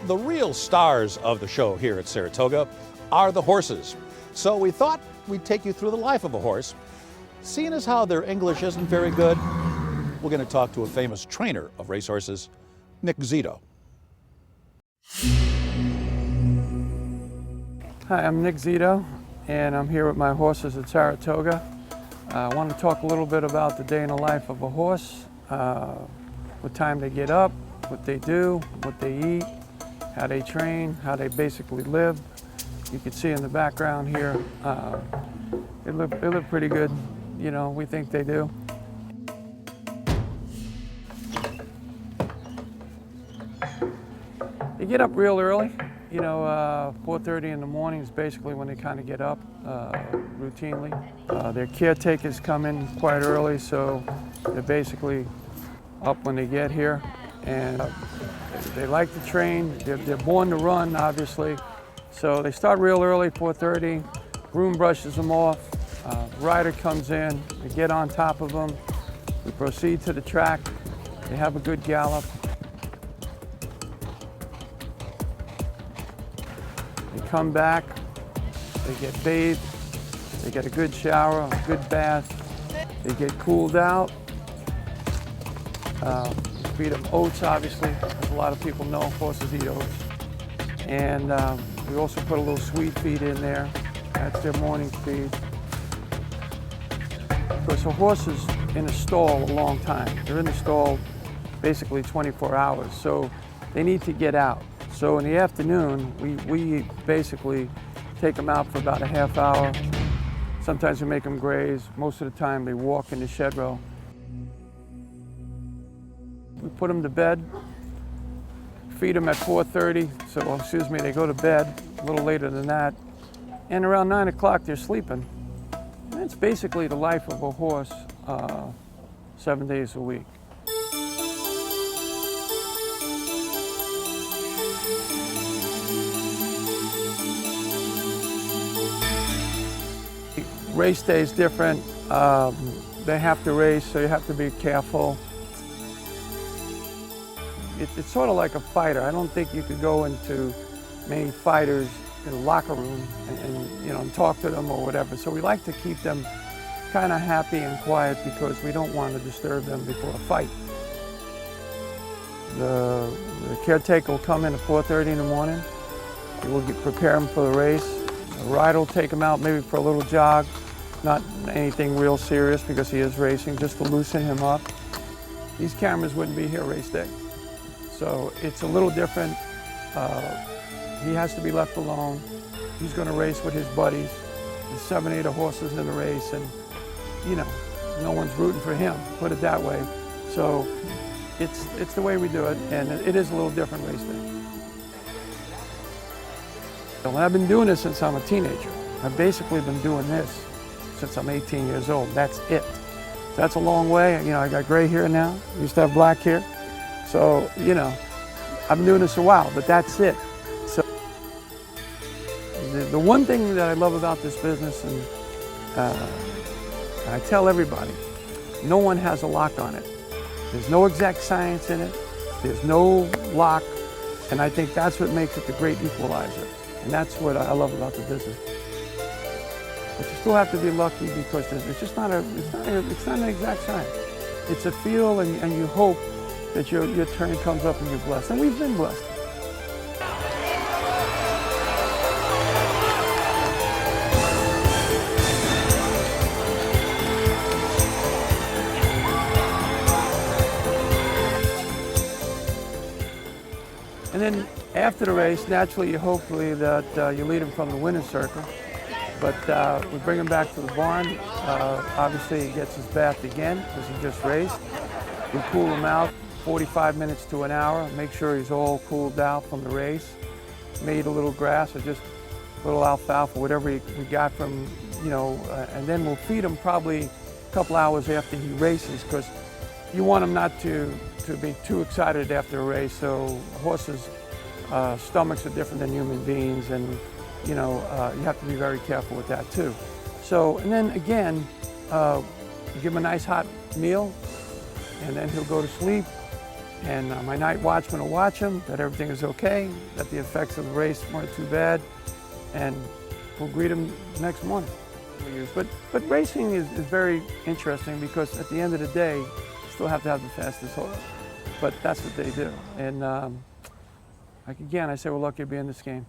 the real stars of the show here at Saratoga are the horses. So we thought we'd take you through the life of a horse. Seeing as how their English isn't very good, we're going to talk to a famous trainer of racehorses, Nick Zito. Hi, I'm Nick Zito, and I'm here with my horses at Saratoga. I want to talk a little bit about the day in the life of a horse, what time they get up, what they do, what they eat, how they train, how they basically live. You can see in the background here, they live pretty good, you know, we think they do. They get up real early, you know, 4:30 in the morning is basically when they kind of get up routinely. Their caretakers come in quite early, so they're basically up when they get here. And they like to train, they're born to run, obviously. So they start real early, 4:30, groom brushes them off, rider comes in, they get on top of them, we proceed to the track, they have a good gallop. They come back, they get bathed, they get a good shower, a good bath, they get cooled out. Feed them oats, obviously, as a lot of people know, horses eat oats. And we also put a little sweet feed in there. That's their morning feed. Because a horse is in a stall a long time. They're in the stall basically 24 hours, so they need to get out. So in the afternoon, we basically take them out for about a half hour. Sometimes we make them graze. Most of the time they walk in the shed row. We put them to bed, feed them at 4:30, so excuse me, they go to bed a little later than that. And around 9 o'clock they're sleeping. And it's basically the life of a horse 7 days a week. Race day is different. They have to race, so you have to be careful. It's sort of like a fighter. I don't think you could go into many fighters in the locker room and you know, and talk to them or whatever. So we like to keep them kind of happy and quiet because we don't want to disturb them before a fight. The caretaker will come in at 4:30 in the morning. He will prepare them for the race. The rider will take him out maybe for a little jog, not anything real serious because he is racing, just to loosen him up. These cameras wouldn't be here race day. So it's a little different. He has to be left alone. He's going to race with his buddies. There's 7 or 8 horses in the race, and you know, no one's rooting for him, put it that way. So it's the way we do it, and it is a little different race day. And I've been doing this since I'm a teenager. I've basically been doing this since I'm 18 years old. That's it. That's a long way. You know, I got gray hair now. I used to have black hair. So, you know, I've been doing this a while, but that's it. So, the one thing that I love about this business, and I tell everybody, no one has a lock on it. There's no exact science in it. There's no lock, and I think that's what makes it the great equalizer. And that's what I love about the business. But you still have to be lucky because it's just not it's not an exact science. It's a feel, and you hope that your turn comes up and you're blessed. And we've been blessed. And then after the race, naturally, hopefully that you lead him from the winner's circle. But we bring him back to the barn. Obviously, he gets his bath again because he just raced. We cool him out 45 minutes to an hour, make sure he's all cooled out from the race. May eat a little grass or just a little alfalfa, whatever we got from, you know, and then we'll feed him probably a couple hours after he races because you want him not to be too excited after a race. So horses' stomachs are different than human beings, and you know, you have to be very careful with that too. So, and then again, you give him a nice hot meal, and then he'll go to sleep. And my night watchman will watch him, that everything is okay, that the effects of the race weren't too bad, and we'll greet him next morning. But racing is very interesting because at the end of the day, you still have to have the fastest horse. But that's what they do. And again, I say we're lucky to be in this game.